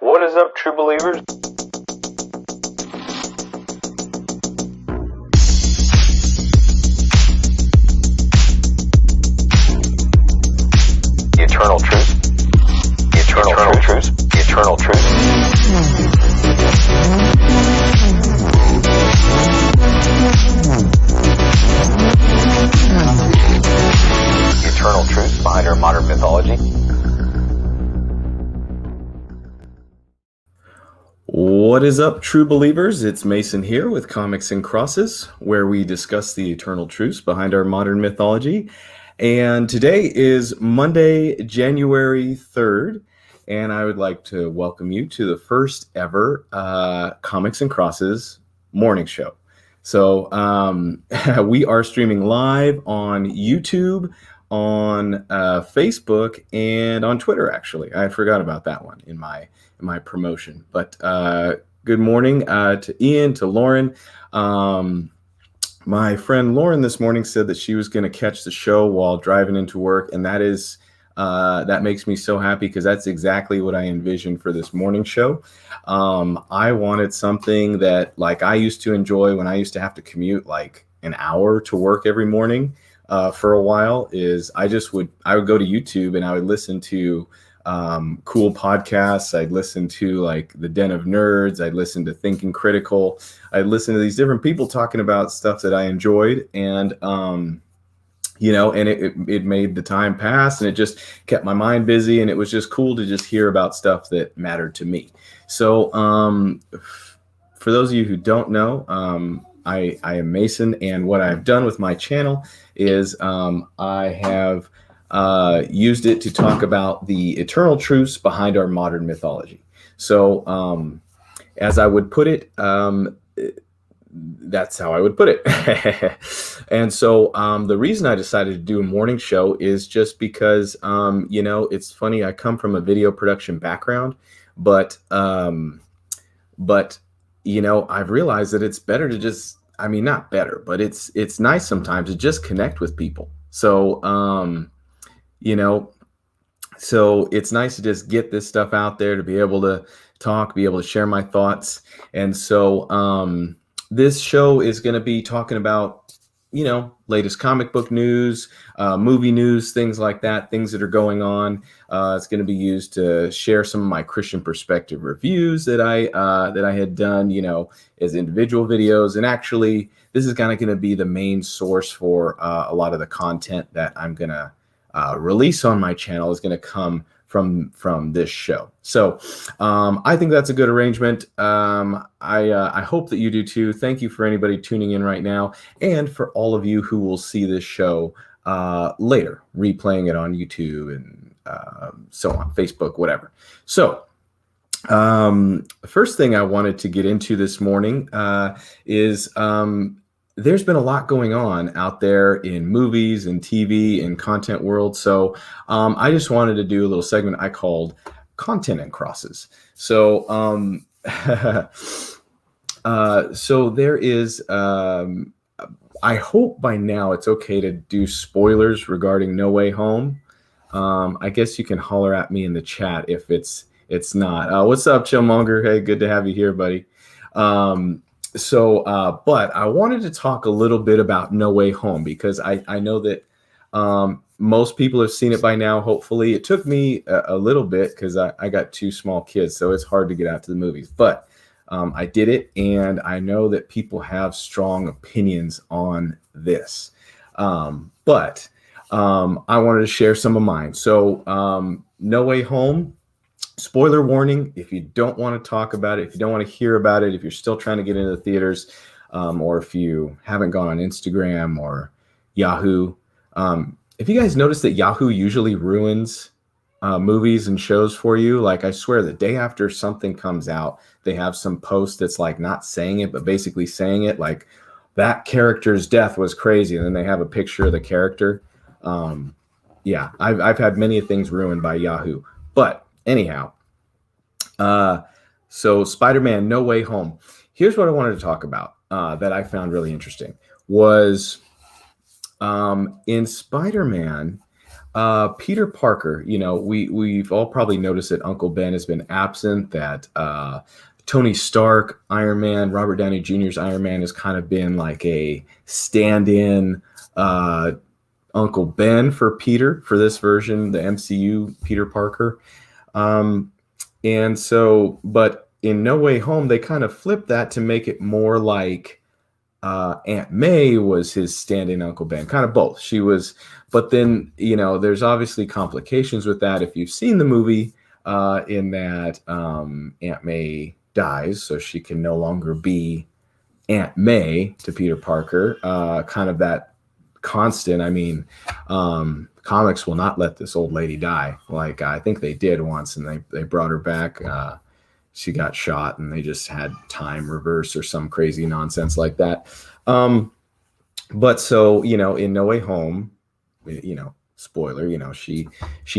What is up, true believers? The eternal truth. The eternal truth. The eternal truth. The eternal truth behind our modern mythology. What is up, true believers? It's Mason here with Comics and Crosses, where we discuss the eternal truths behind our modern mythology. And today is Monday, January 3rd, and I would like to welcome you to the first ever Comics and Crosses morning show. So we are streaming live on YouTube, on Facebook, and on Twitter, actually. I forgot about that one in my promotion. But good morning to Ian, to Lauren. My friend Lauren this morning said that she was going to catch the show while driving into work, and that makes me so happy because that's exactly what I envisioned for this morning show. I wanted something that, like, I used to enjoy when I used to have to commute like an hour to work every morning for a while. I would go to YouTube and I would listen to cool podcasts. I'd listen to like the Den of Nerds. I'd listen to Thinking Critical. I'd listen to these different people talking about stuff that I enjoyed, and and it made the time pass, and it just kept my mind busy, and it was just cool to just hear about stuff that mattered to me. So for those of you who don't know, I am Mason, and what I've done with my channel is I have used it to talk about the eternal truths behind our modern mythology. So as I would put it, that's how I would put it. And so the reason I decided to do a morning show is just because, it's funny. I come from a video production background, but I've realized that it's better to just, not better, but it's nice sometimes to just connect with people. So, so it's nice to just get this stuff out there, to be able to talk, be able to share my thoughts. And so this show is going to be talking about, latest comic book news, movie news, things like that, things that are going on. It's going to be used to share some of my Christian perspective reviews that I had done, as individual videos. And actually, this is kind of going to be the main source for a lot of the content that I'm going to release on my channel is going to come from this show. So I think that's a good arrangement. I hope that you do too. Thank you for anybody tuning in right now, and for all of you who will see this show later, replaying it on YouTube and so on, Facebook, whatever. So first thing I wanted to get into this morning is there's been a lot going on out there in movies and TV and content world. So I just wanted to do a little segment I called Content and Crosses. So so there is, I hope by now it's okay to do spoilers regarding No Way Home. I guess you can holler at me in the chat if it's not. What's up, Chillmonger? Hey, good to have you here, buddy. But I wanted to talk a little bit about No Way Home because I know that most people have seen it by now, hopefully. It took me a little bit because I got two small kids, so it's hard to get out to the movies. But I did it, and I know that people have strong opinions on this. But I wanted to share some of mine. So No Way Home. Spoiler warning, if you don't want to talk about it, if you don't want to hear about it, if you're still trying to get into the theaters, or if you haven't gone on Instagram or Yahoo, if you guys notice that Yahoo usually ruins movies and shows for you, like I swear the day after something comes out, they have some post that's like not saying it, but basically saying it, like that character's death was crazy. And then they have a picture of the character. Yeah, I've had many things ruined by Yahoo, but anyhow, so Spider-Man No Way Home. Here's what I wanted to talk about that I found really interesting was in Spider-Man, Peter Parker, we've all probably noticed that Uncle Ben has been absent, that Tony Stark, Iron Man, Robert Downey Jr.'s Iron Man has kind of been like a stand-in Uncle Ben for Peter for this version, the MCU Peter Parker. And so, but in No Way Home, they kind of flipped that to make it more like Aunt May was his stand-in Uncle Ben, kind of both. She was, but then, there's obviously complications with that. If you've seen the movie, in that Aunt May dies, so she can no longer be Aunt May to Peter Parker, kind of that constant. I mean, comics will not let this old lady die. Like, I think they did once, and they brought her back. She got shot, and they just had time reverse or some crazy nonsense like that. But so, in No Way Home, spoiler, she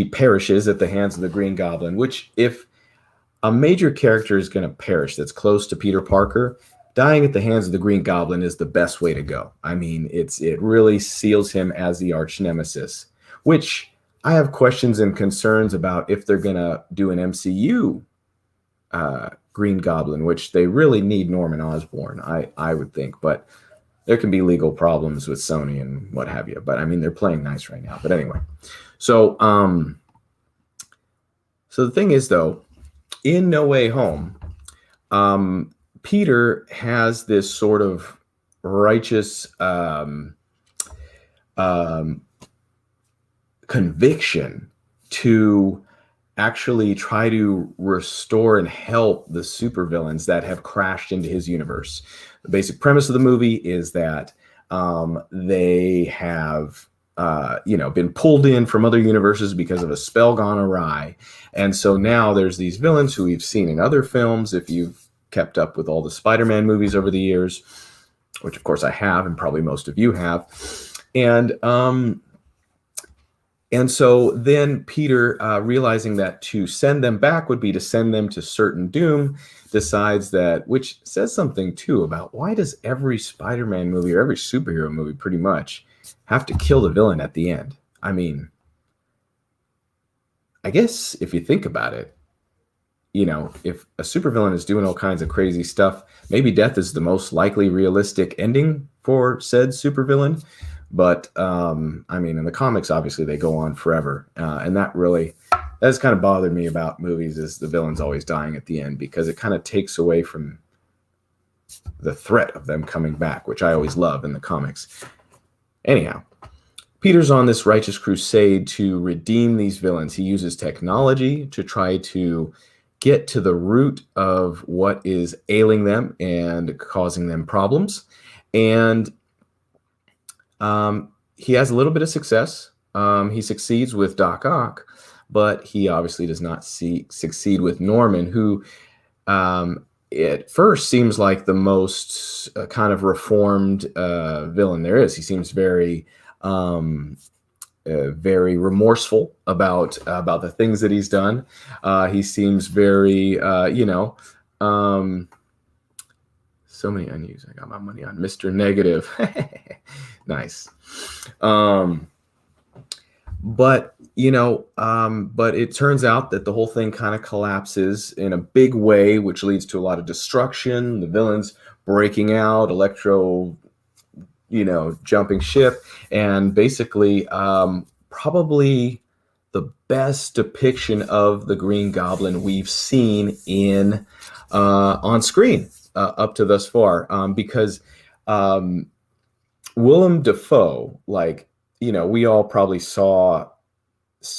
perishes at the hands of the Green Goblin, which, if a major character is going to perish that's close to Peter Parker, dying at the hands of the Green Goblin is the best way to go. I mean, it really seals him as the arch nemesis, which I have questions and concerns about if they're going to do an MCU Green Goblin, which they really need Norman Osborn, I would think, but there can be legal problems with Sony and what have you. But I mean, they're playing nice right now. But anyway, so the thing is, though, in No Way Home, Peter has this sort of righteous conviction to actually try to restore and help the supervillains that have crashed into his universe. The basic premise of the movie is that they have been pulled in from other universes because of a spell gone awry. And so now there's these villains who we've seen in other films, if you've kept up with all the Spider-Man movies over the years, which of course I have, and probably most of you have. And so then Peter, realizing that to send them back would be to send them to certain doom, decides that, which says something too about why does every Spider-Man movie or every superhero movie pretty much have to kill the villain at the end? I mean, I guess if you think about it, if a supervillain is doing all kinds of crazy stuff, maybe death is the most likely realistic ending for said supervillain. But I mean, in the comics, obviously they go on forever, and that's kind of bothered me about movies, is the villain's always dying at the end, because it kind of takes away from the threat of them coming back, which I always love in the comics. Anyhow, Peter's on this righteous crusade to redeem these villains. He uses technology to try to get to the root of what is ailing them and causing them problems, and he has a little bit of success. He succeeds with Doc Ock, but he obviously does not succeed with Norman, who at first seems like the most kind of reformed villain there is. He seems very remorseful about the things that he's done. He seems very, so many unused. I got my money on Mr. Negative. Nice. But it turns out that the whole thing kind of collapses in a big way, which leads to a lot of destruction. The villains breaking out, Electro, jumping ship, and basically probably the best depiction of the Green Goblin we've seen in on screen up to thus far, because Willem Dafoe, we all probably saw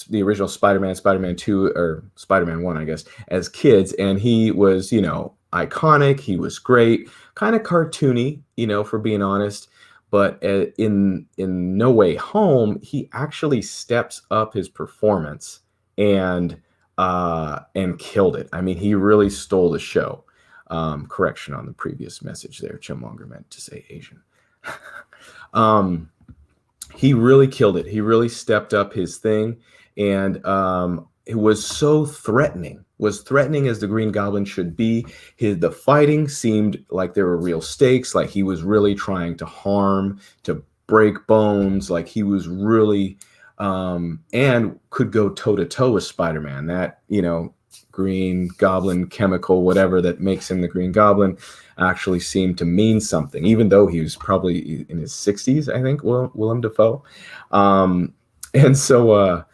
the original Spider-Man, Spider-Man 2, or Spider-Man 1, I guess, as kids, and he was, iconic. He was great, kind of cartoony, for being honest. But in No Way Home, he actually steps up his performance and killed it. I mean, he really stole the show. Correction on the previous message there. Chumlonger meant to say Asian. He really killed it. He really stepped up his thing, and it was so threatening. Was threatening as the Green Goblin should be. The fighting seemed like there were real stakes. Like he was really trying to harm, to break bones. Like he was really and could go toe to toe with Spider-Man. That, Green Goblin chemical, whatever that makes him the Green Goblin, actually seemed to mean something, even though he was probably in his 60s, I think, Willem Dafoe. And so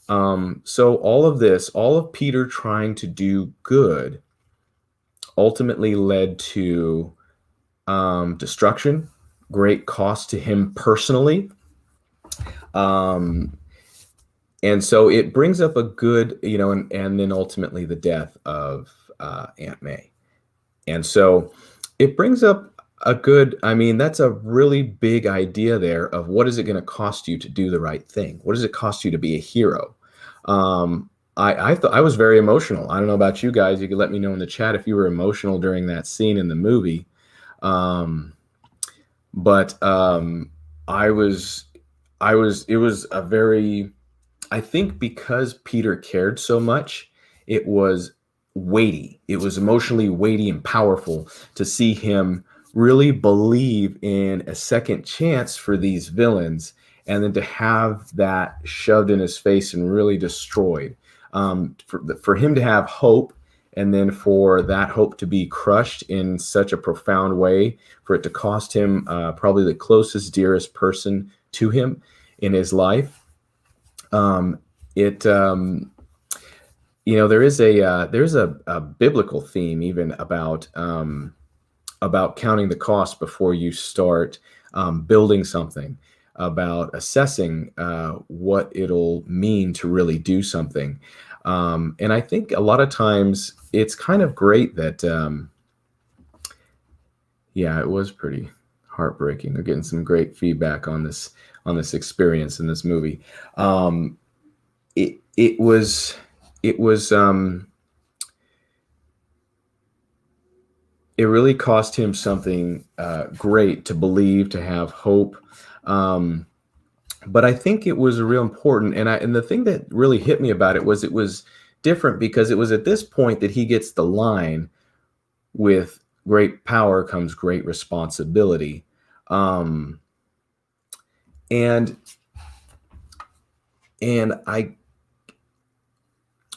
all of this, all of Peter trying to do good, ultimately led to destruction, great cost to him personally. And so it brings up a good, and then ultimately the death of Aunt May. And so it brings up a good, that's a really big idea there of what is it going to cost you to do the right thing? What does it cost you to be a hero? I thought I was very emotional. I don't know about you guys. You could let me know in the chat if you were emotional during that scene in the movie. But it was a very, I think because Peter cared so much, it was weighty. It was emotionally weighty and powerful to see him really believe in a second chance for these villains, and then to have that shoved in his face and really destroyed. For him to have hope, and then for that hope to be crushed in such a profound way, for it to cost him probably the closest, dearest person to him in his life. There's a biblical theme even about counting the cost before you start building something, about assessing what it'll mean to really do something. And I think a lot of times it's kind of great that, it was pretty heartbreaking. They're getting some great feedback on this experience in this movie. It really cost him something great to believe, to have hope. But I think it was real important. And the thing that really hit me about it was different, because it was at this point that he gets the line, with great power comes great responsibility.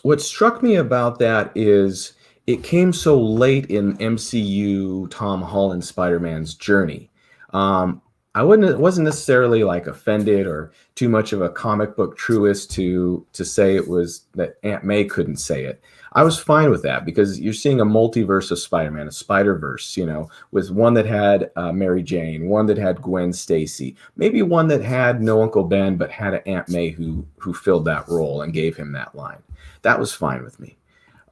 What struck me about that is it came so late in MCU Tom Holland Spider-Man's journey. I wasn't necessarily like offended or too much of a comic book truist to say it was that Aunt May couldn't say it. I was fine with that, because you're seeing a multiverse of Spider-Man, a Spider-Verse, with one that had Mary Jane, one that had Gwen Stacy, maybe one that had no Uncle Ben but had an Aunt May who filled that role and gave him that line. That was fine with me.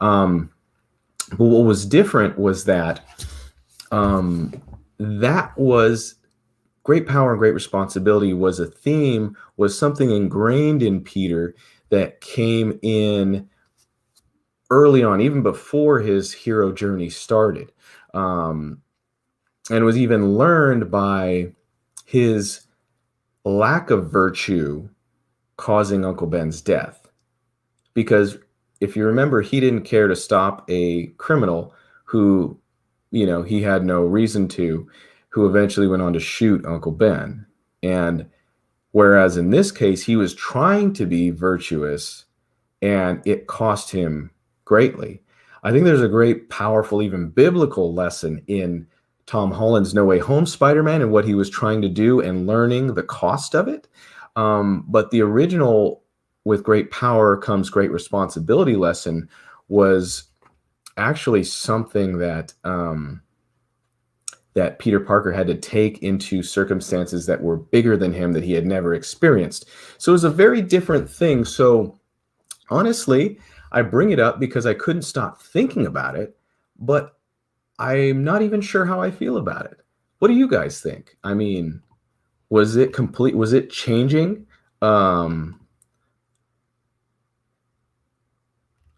But what was different was that that was great power and great responsibility was a theme, was something ingrained in Peter that came in early on, even before his hero journey started. And was even learned by his lack of virtue causing Uncle Ben's death. Because if you remember, he didn't care to stop a criminal who, he had no reason to, who eventually went on to shoot Uncle Ben. And whereas in this case, he was trying to be virtuous, and it cost him greatly. I think there's a great, powerful, even biblical lesson in Tom Holland's No Way Home Spider-Man and what he was trying to do and learning the cost of it. But the original, with great power comes great responsibility lesson, was actually something that that Peter Parker had to take into circumstances that were bigger than him, that he had never experienced. So it was a very different thing. So honestly, I bring it up because I couldn't stop thinking about it, but I'm not even sure how I feel about it. What do you guys think? I mean, was it complete? Was it changing?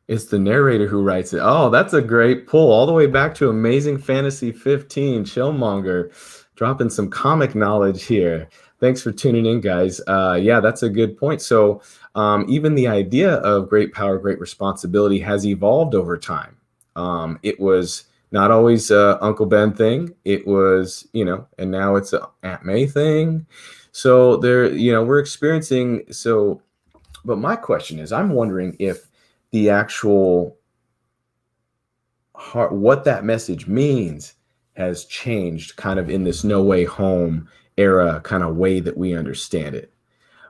It's the narrator who writes it. Oh, that's a great pull. All the way back to Amazing Fantasy 15. Chillmonger dropping some comic knowledge here. Thanks for tuning in, guys. Yeah, that's a good point. So even the idea of great power, great responsibility has evolved over time. It was not always a Uncle Ben thing. It was, and now it's a Aunt May thing. So there, we're experiencing, so but my question is, I'm wondering if the actual heart, what that message means has changed kind of in this No Way Home era kind of way that we understand it.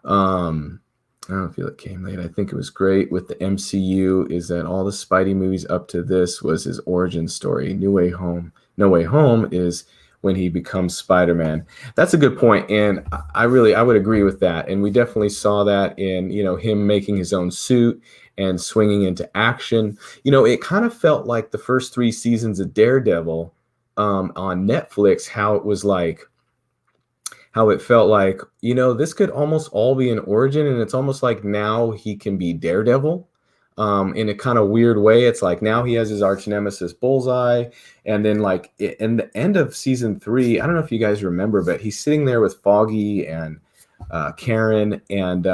Um, I don't feel it came late. I think it was great with the MCU is that all the Spidey movies up to this was his origin story. New Way Home. No Way Home is when he becomes Spider-Man. That's a good point, and I would agree with that. And we definitely saw that in him making his own suit and swinging into action. It kind of felt like the first 3 seasons of Daredevil on Netflix. How it felt like, this could almost all be an origin, and it's almost like now he can be Daredevil in a kind of weird way. It's like now he has his arch nemesis Bullseye, and then like in the end of season 3, I don't know if you guys remember, but he's sitting there with Foggy and Karen, and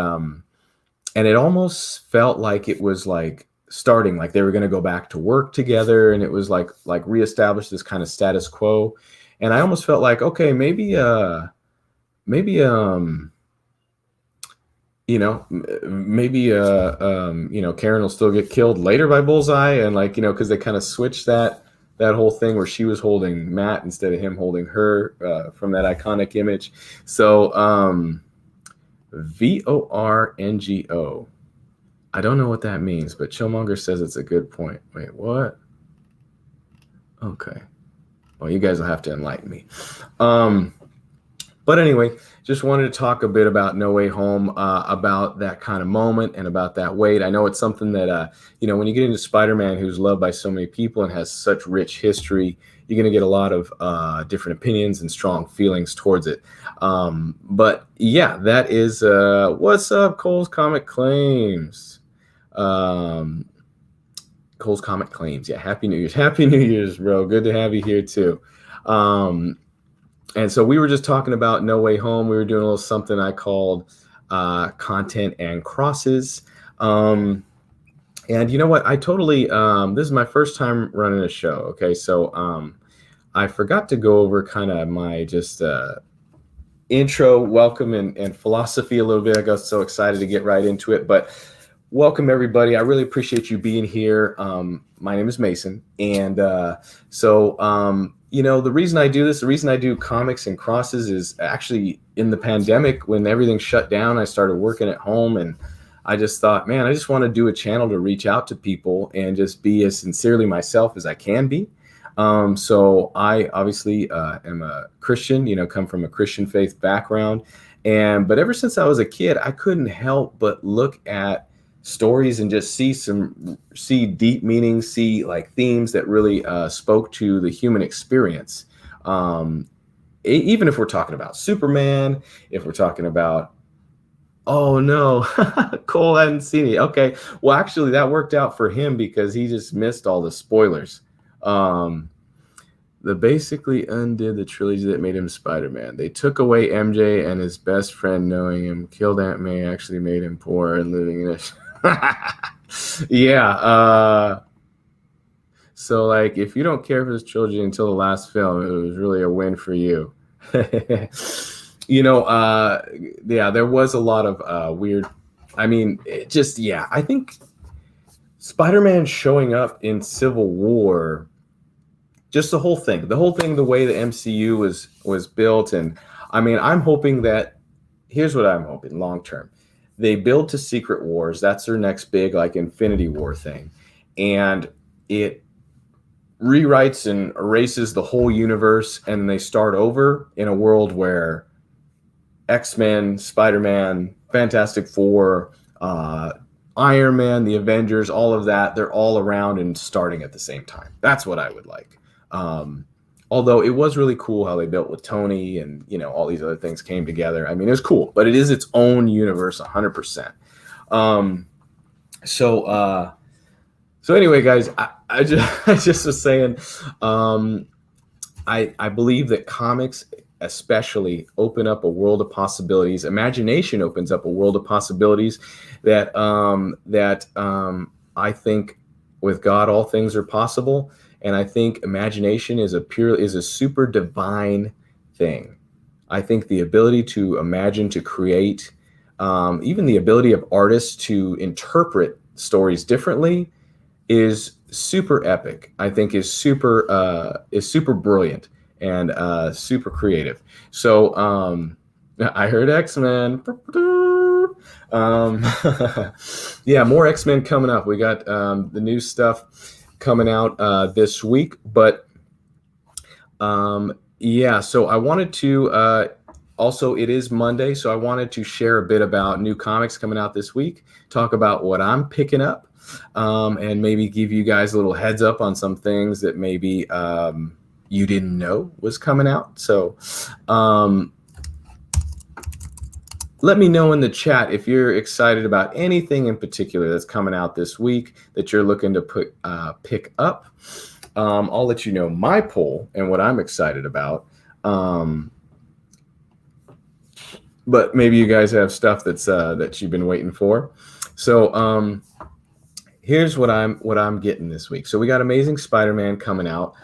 it almost felt like it was like starting, like they were going to go back to work together, and it was like reestablish this kind of status quo. And I almost felt like, okay, maybe maybe Karen will still get killed later by Bullseye, and because they kind of switched that whole thing where she was holding Matt instead of him holding her from that iconic image. So VORNGO, I don't know what that means, but Chillmonger says it's a good point. Wait, what? Okay, well, you guys will have to enlighten me. But anyway, just wanted to talk a bit about No Way Home, about that kind of moment and about that weight. I know it's something that, when you get into Spider-Man, who's loved by so many people and has such rich history, you're going to get a lot of different opinions and strong feelings towards it. But yeah, that is what's up, Cole's Comic Claims. Cole's Comic Claims. Yeah, Happy New Year's. Happy New Year's, bro. Good to have you here, too. And so we were just talking about No Way Home. We were doing a little something I called content and crosses. And you know what? I totally, this is my first time running a show. Okay. So I forgot to go over kind of my just intro, welcome, and philosophy a little bit. I got so excited to get right into it. But welcome, everybody. I really appreciate you being here. My name is Mason. And the reason I do this, the reason I do comics and crosses is actually in the pandemic when everything shut down, I started working at home, and I just thought, man, I just want to do a channel to reach out to people and just be as sincerely myself as I can be. So I obviously am a Christian, come from a Christian faith background. But ever since I was a kid, I couldn't help but look at stories and just see deep meaning, see like themes that really spoke to the human experience. Even if we're talking about Superman, if we're talking about, oh no, Cole hadn't seen it. Okay, well actually that worked out for him because he just missed all the spoilers. They basically undid the trilogy that made him Spider-Man. They took away MJ and his best friend knowing him, killed Aunt May, actually made him poor and living in a yeah. So like, if you don't care for this trilogy until the last film, it was really a win for you. Yeah, there was a lot of weird. I mean, I think Spider-Man showing up in Civil War, just the whole thing, the way the MCU was built, and I mean, I'm hoping that. Here's what I'm hoping long term. They build to Secret Wars. That's their next big like Infinity War thing. And it rewrites and erases the whole universe. And they start over in a world where X-Men, Spider-Man, Fantastic Four, Iron Man, the Avengers, all of that, they're all around and starting at the same time. That's what I would like. Although it was really cool how they built with Tony and, all these other things came together. I mean, it was cool, but it is its own universe 100%. So anyway, guys, I just was saying, I believe that comics especially open up a world of possibilities. Imagination opens up a world of possibilities that I think with God, all things are possible. And I think imagination is a super divine thing. I think the ability to imagine, to create, even the ability of artists to interpret stories differently is super epic. I think is super brilliant and super creative. So I heard X-Men. Um, yeah, more X-Men coming up. We got the new stuff coming out this week, but yeah. So I wanted to also, it is Monday, so I wanted to share a bit about new comics coming out this week, talk about what I'm picking up, and maybe give you guys a little heads up on some things that maybe you didn't know was coming out. So let me know in the chat if you're excited about anything in particular that's coming out this week that you're looking to pick up. I'll let you know my poll and what I'm excited about. But maybe you guys have stuff that's that you've been waiting for. So here's what I'm getting this week. So we got Amazing Spider-Man coming out.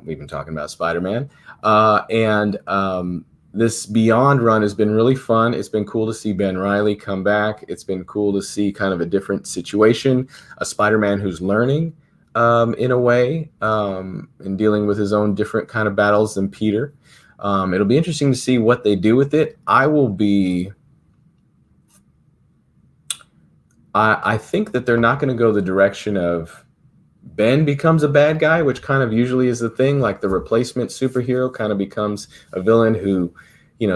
We've been talking about Spider-Man, and this Beyond run has been really fun. It's been cool to see Ben Reilly come back. It's been cool to see kind of a different situation, a Spider-Man who's learning in a way, and dealing with his own different kind of battles than Peter. It'll be interesting to see what they do with it. I think that they're not going to go the direction of Ben becomes a bad guy, which kind of usually is the thing. Like the replacement superhero kind of becomes a villain who,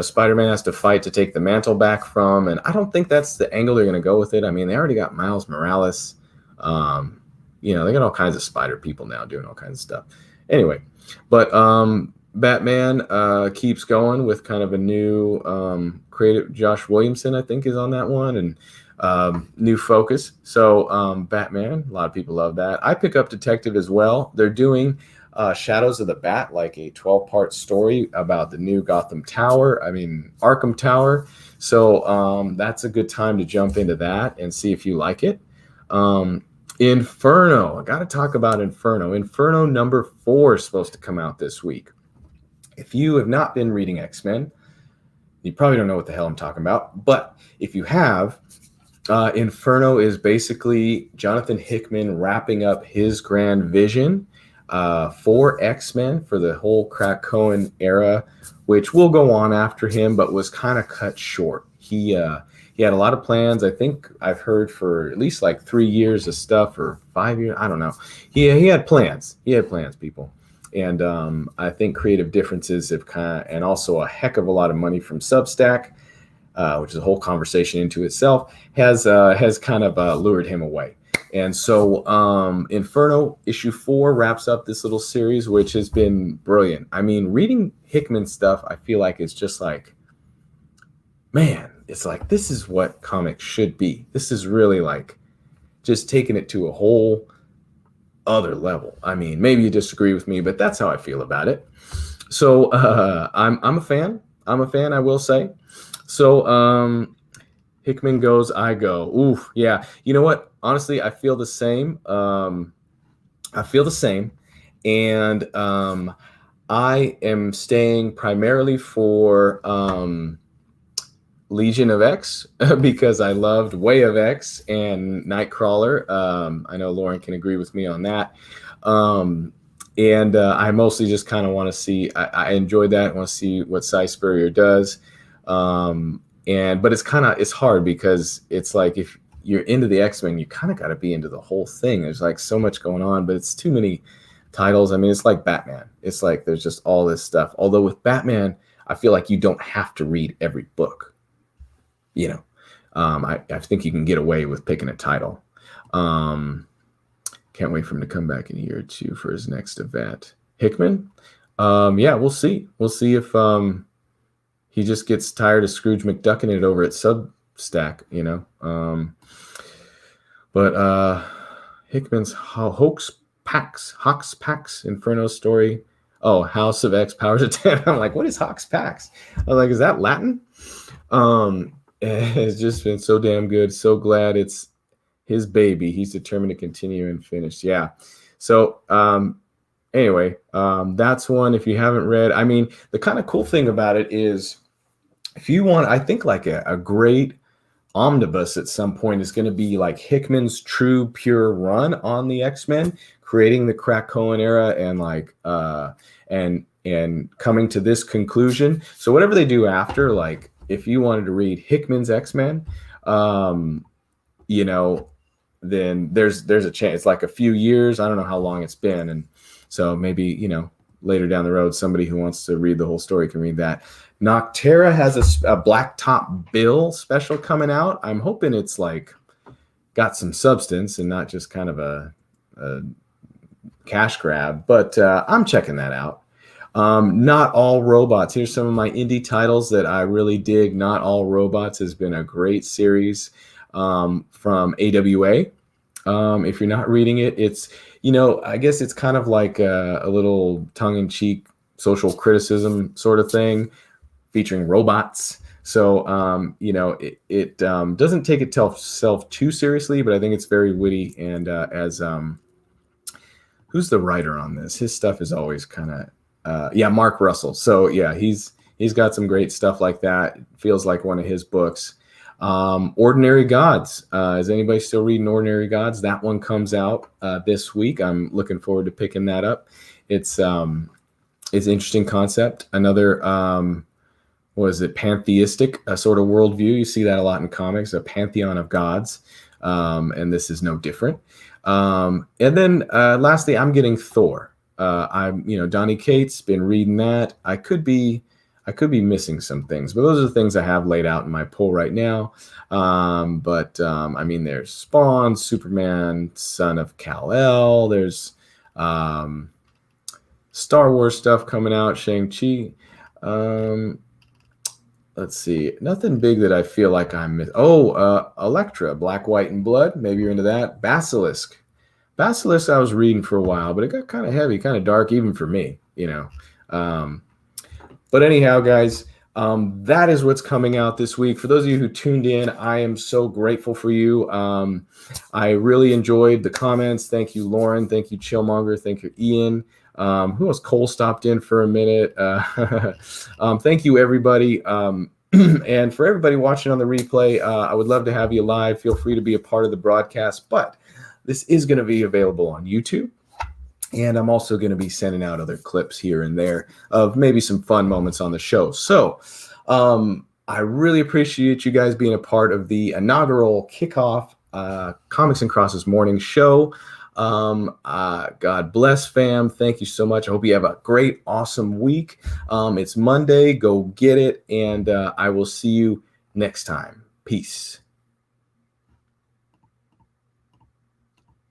Spider-Man has to fight to take the mantle back from. And I don't think that's the angle they're going to go with it. I mean, they already got Miles Morales. They got all kinds of spider people now doing all kinds of stuff. Anyway, but Batman keeps going with kind of a new creative. Josh Williamson, I think, is on that one, and new focus. So Batman, a lot of people love that. I pick up Detective as well. They're doing Shadows of the Bat, like a 12-part story about the new Arkham Tower. So that's a good time to jump into that and see if you like it. Inferno, I got to talk about Inferno. Inferno number 4 is supposed to come out this week. If you have not been reading X-Men, you probably don't know what the hell I'm talking about. But if you have, Inferno is basically Jonathan Hickman wrapping up his grand vision for X-Men for the whole Krakoan era, which will go on after him, but was kind of cut short. He had a lot of plans. I think I've heard for at least like 3 years of stuff, or 5 years. I don't know. He had plans. He had plans, people. And I think creative differences have and also a heck of a lot of money from Substack, which is a whole conversation into itself, has kind of lured him away. And so Inferno issue 4 wraps up this little series, which has been brilliant. I mean, reading Hickman stuff, I feel like it's just like, man, it's like, this is what comics should be. This is really like just taking it to a whole other level. I mean, maybe you disagree with me, but that's how I feel about it. So I'm a fan. I will say. So Hickman goes, I go. Oof, yeah. You know what? Honestly, I feel the same. And I am staying primarily for Legion of X because I loved Way of X and Nightcrawler. I know Lauren can agree with me on that. And I mostly just kind of want to see, I enjoyed that. I want to see what Cy Spurrier does. But it's hard because it's like, if you're into the X-Men, you kind of got to be into the whole thing. There's like so much going on, but it's too many titles. I mean, it's like Batman. It's like, there's just all this stuff. Although with Batman, I feel like you don't have to read every book. I think you can get away with picking a title. Can't wait for him to come back in a year or two for his next event. Hickman? Yeah, we'll see. We'll see if he just gets tired of Scrooge McDucking it over at Substack, But Hickman's Hoax Pax Inferno story. Oh, House of X Powers of 10. I'm like, what is Hox Pax? I was like, is that Latin? It's just been so damn good. So glad it's his baby. He's determined to continue and finish. Yeah. So anyway, that's one. If you haven't read, I mean, the kind of cool thing about it is, if you want, I think like a great omnibus at some point is going to be like Hickman's true pure run on the X-Men, creating the Krakoan era and like and coming to this conclusion. So whatever they do after, like if you wanted to read Hickman's X-Men, you know, then there's a chance. It's like a few years. I don't know how long it's been, and so maybe, you know, later down the road, somebody who wants to read the whole story can read that. Noctera has a Black Top Bill special coming out. I'm hoping it's like got some substance and not just kind of a cash grab, but I'm checking that out. Not All Robots. Here's some of my indie titles that I really dig. Not All Robots has been a great series from AWA. If you're not reading it, it's, you know, I guess it's kind of like a little tongue-in-cheek social criticism sort of thing featuring robots. So, you know, it doesn't take itself too seriously, but I think it's very witty. And as who's the writer on this? His stuff is always kind of, yeah, Mark Russell. So yeah, he's got some great stuff like that. It feels like one of his books. Ordinary Gods. Is anybody still reading Ordinary Gods? That one comes out this week. I'm looking forward to picking that up. It's an interesting concept. Another what is it? Pantheistic sort of worldview. You see that a lot in comics, a pantheon of gods, and this is no different. And then lastly, I'm getting Thor. Donnie Cates, been reading that. I could be missing some things, but those are the things I have laid out in my poll right now. I mean, there's Spawn, Superman, Son of Kal-El. There's Star Wars stuff coming out, Shang-Chi. Let's see, nothing big that I feel like I'm missing. Elektra, Black, White, and Blood. Maybe you're into that. Basilisk I was reading for a while, but it got kind of heavy, kind of dark, even for me, you know. But anyhow, guys, that is what's coming out this week. For those of you who tuned in, I am so grateful for you. I really enjoyed the comments. Thank you, Lauren. Thank you, Chillmonger. Thank you, Ian. Who else? Cole stopped in for a minute. Thank you, everybody. And for everybody watching on the replay, I would love to have you live. Feel free to be a part of the broadcast, but this is going to be available on YouTube. And I'm also going to be sending out other clips here and there of maybe some fun moments on the show. So I really appreciate you guys being a part of the inaugural kickoff Comics and Crosses morning show. God bless, fam. Thank you so much. I hope you have a great, awesome week. It's Monday. Go get it. And I will see you next time. Peace.